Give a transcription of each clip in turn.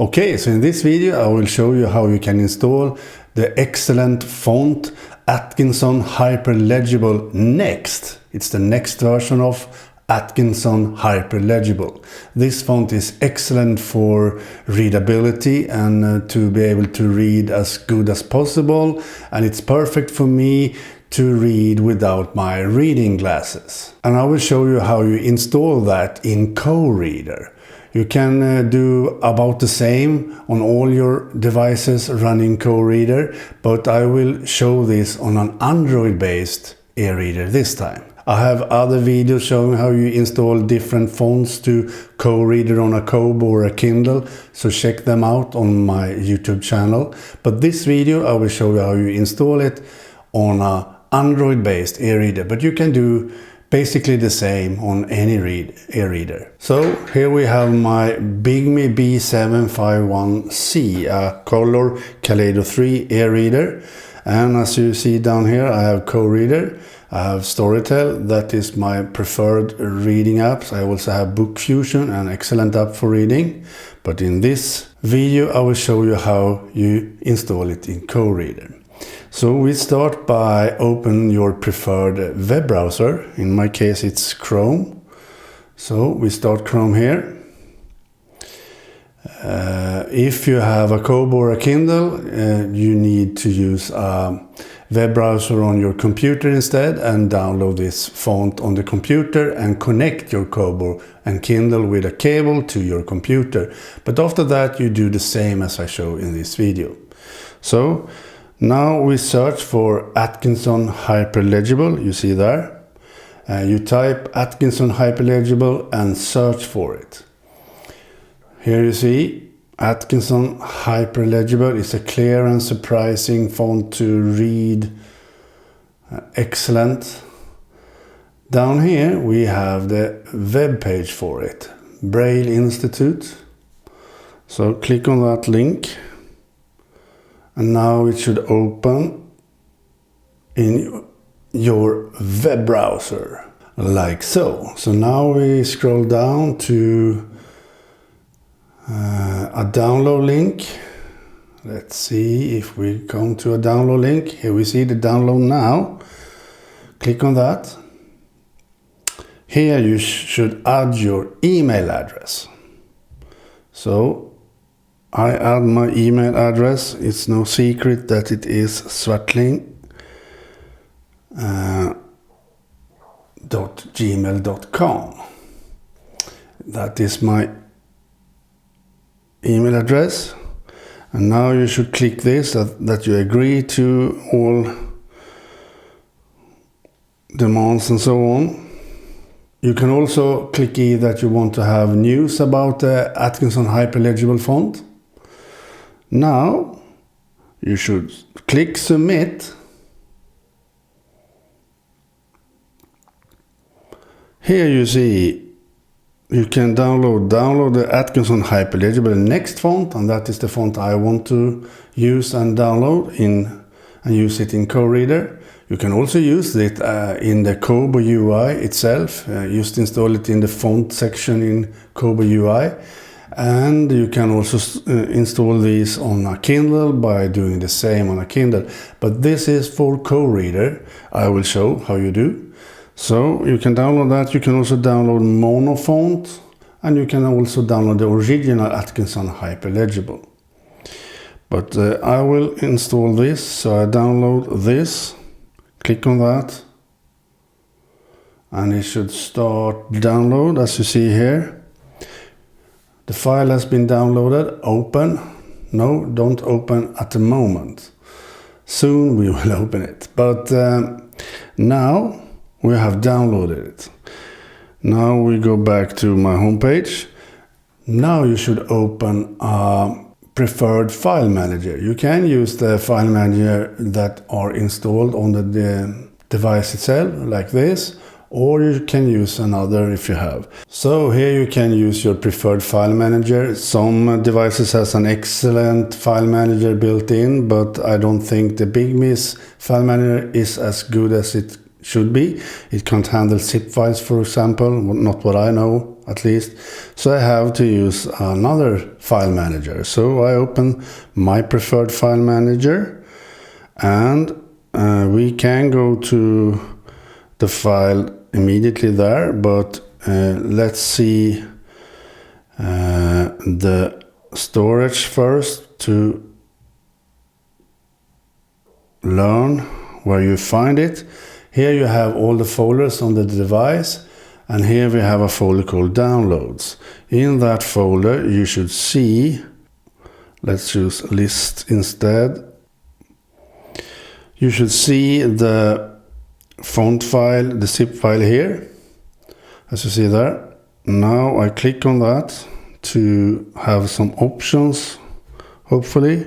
Okay, so in this video I will show you how you can install the excellent font Atkinson Hyperlegible Next. It's the next version of Atkinson Hyperlegible. This font is excellent for readability and to be able to read as good as possible, and it's perfect for me to read without my reading glasses. And I will show you how you install that in KOReader. You can do about the same on all your devices running KOReader, but I will show this on an Android-based e-reader this time. I have other videos showing how you install different fonts to KOReader on a Kobo or a Kindle, so check them out on my YouTube channel. But this video I will show you how you install it on an Android-based e-reader, but you can do basically the same on any e-reader. So here we have my Bigme B751C, a color Kaleido 3 e-reader, and as you see down here I have KOReader, I have Storytel, that is my preferred reading apps. I also have Book Fusion, an excellent app for reading, but in this video I will show you how you install it in KOReader. So we start by opening your preferred web browser. In my case it's Chrome. So we start Chrome here. If you have a Kobo or a Kindle, you need to use a web browser on your computer instead and download this font on the computer and connect your Kobo and Kindle with a cable to your computer. But after that you do the same as I show in this video. So now we search for Atkinson Hyperlegible, you see there. You type Atkinson Hyperlegible and search for it. Here you see Atkinson Hyperlegible is a clear and surprising font to read. Excellent. Down here we have the web page for it, Braille Institute. So click on that link. And now it should open in your web browser, like so. So now we scroll down to a download link. Let's see if we come to a download link. Here we see the download now. Click on that. Here you should add your email address. So I add my email address. It's no secret that it is swartling.gmail.com. That is my email address. And now you should click this, that you agree to all demands and so on. You can also click here that you want to have news about the Atkinson Hyperlegible font. Now you should click submit. Here you see you can download the Atkinson Hyperlegible Next Font, and that is the font I want to use and download and use it in KOReader. You can also use it in the Kobo UI itself. Just install it in the font section in Kobo UI. And you can also install these on a Kindle by doing the same on a Kindle. But this is for KOReader. I will show how you do. So you can download that. You can also download Monofont. And you can also download the original Atkinson Hyperlegible. But I will install this. So I download this. Click on that. And it should start download, as you see here. The file has been downloaded. Open. No, don't open at the moment. Soon we will open it. But now we have downloaded it. Now we go back to my homepage. Now you should open a preferred file manager. You can use the file manager that are installed on the device itself, like this. Or you can use another if you have. So here you can use your preferred file manager. Some devices has an excellent file manager built in, but I don't think the Bigme's file manager is as good as it should be. It can't handle zip files, for example, not what I know at least. So I have to use another file manager. So I open my preferred file manager, and we can go to the file immediately there, but let's see the storage first to learn where you find it. Here you have all the folders on the device, and here we have a folder called downloads. In that folder you should see, let's choose list instead, you should see the font file, the zip file here, as you see there. Now I click on that to have some options, hopefully.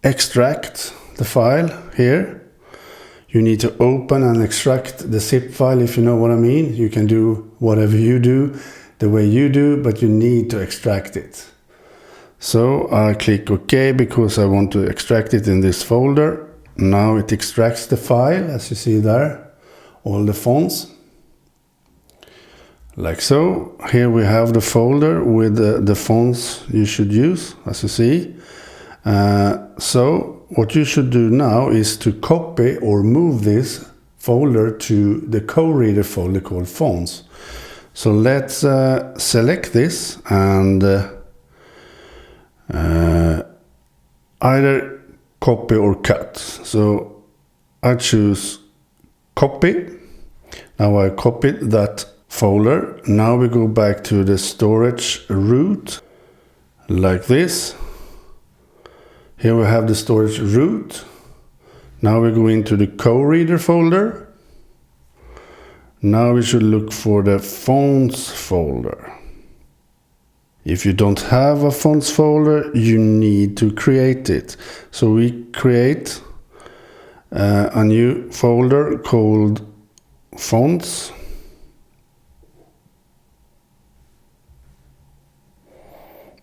Extract the file here. You need to open and extract the zip file, if you know what I mean. You can do whatever you do, the way you do, but you need to extract it. So I click OK because I want to extract it in this folder. Now it extracts the file, as you see there, all the fonts. Like so. Here we have the folder with the fonts you should use, as you see. So what you should do now is to copy or move this folder to the KOReader folder called fonts. So let's select this and either copy or cut. So I choose copy. Now I copied that folder. Now we go back to the storage root like this. Here we have the storage root. Now we go into the KOReader folder. Now we should look for the fonts folder. If you don't have a fonts folder, you need to create it. So we create a new folder called fonts.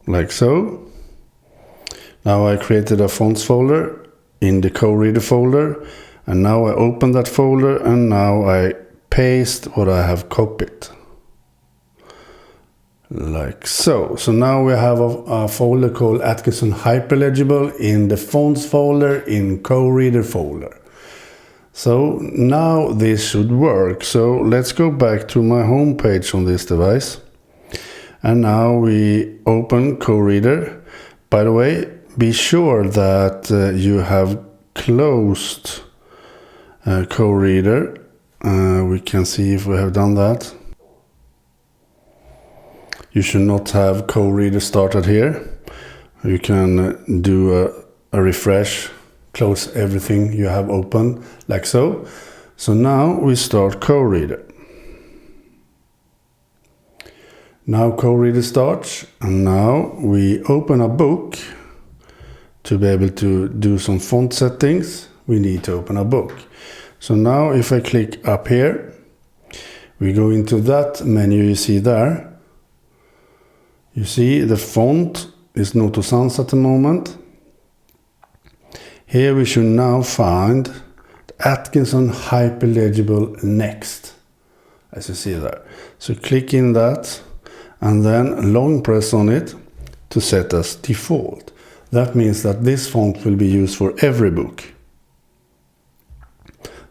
Like so. Now I created a fonts folder in the KOReader folder, and now I open that folder, and now I paste what I have copied. Like so. So now we have a folder called Atkinson Hyperlegible in the fonts folder in KOReader folder. So now this should work. So let's go back to my home page on this device. And now we open KOReader. By the way, be sure that you have closed KOReader. We can see if we have done that. You should not have KOReader started here. You can do a refresh, close everything you have open, like so. So now we start KOReader. Now KOReader starts, and now we open a book. To be able to do some font settings, we need to open a book. So now if I click up here, we go into that menu you see there. You see the font is Noto Sans at the moment. Here we should now find the Atkinson Hyperlegible Next, as you see there. So click in that and then long press on it to set as default. That means that this font will be used for every book.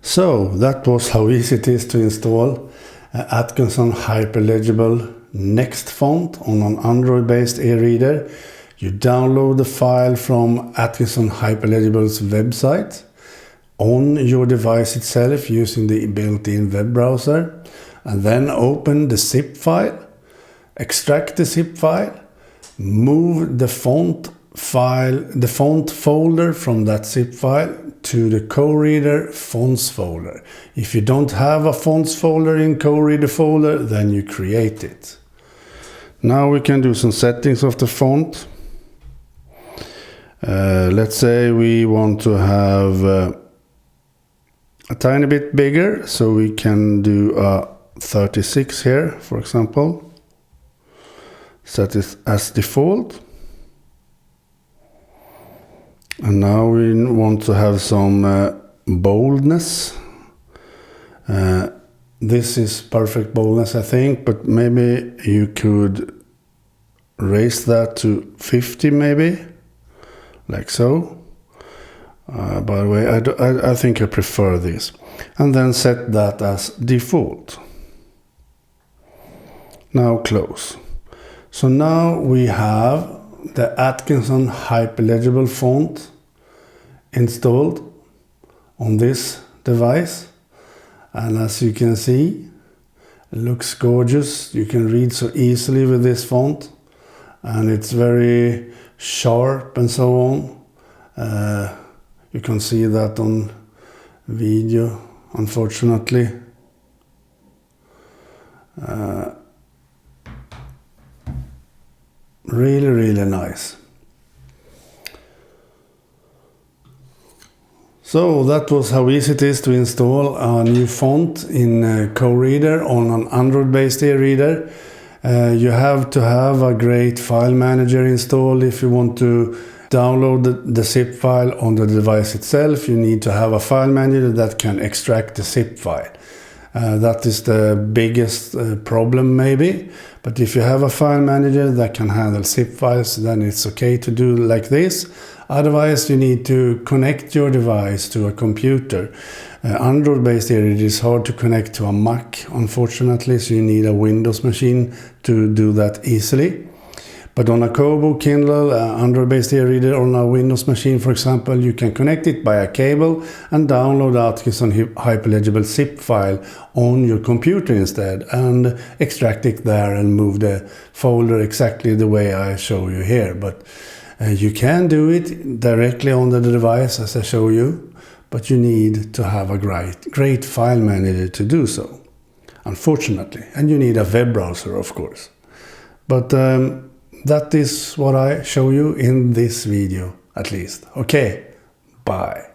So that was how easy it is to install Atkinson Hyperlegible Next Font on an Android-based e-reader. You download the file from Atkinson Hyperlegible's website on your device itself using the built-in web browser, and then open the zip file, extract the zip file, move the font folder from that zip file to the KOReader fonts folder. If you don't have a fonts folder in KOReader folder, then you create it. Now we can do some settings of the font. Let's say we want to have a tiny bit bigger, so we can do a 36 here, for example. Set it as default. And now we want to have some boldness. this is perfect boldness, I think, but maybe you could raise that to 50 maybe, like so. By the way, I think I prefer this. And then set that as default. Now close. So now we have the Atkinson Hyperlegible font installed on this device. And as you can see, it looks gorgeous. You can read so easily with this font. And it's very sharp and so on. You can see that on video, unfortunately. Really, really nice. So that was how easy it is to install a new font in KOReader on an Android-based e-reader. You have to have a great file manager installed if you want to download the zip file on the device itself. You need to have a file manager that can extract the zip file. That is the biggest problem maybe. But if you have a file manager that can handle zip files, then it's okay to do like this. Otherwise, you need to connect your device to a computer. Android-based e-reader is hard to connect to a Mac, unfortunately, so you need a Windows machine to do that easily. But on a Kobo, Kindle, Android-based e-reader, on a Windows machine, for example, you can connect it by a cable and download the Atkinson Hyperlegible zip file on your computer instead and extract it there and move the folder exactly the way I show you here. But you can do it directly on the device as I show you, but you need to have a great file manager to do so, unfortunately. And you need a web browser, of course. But that is what I show you in this video, at least. Okay, bye.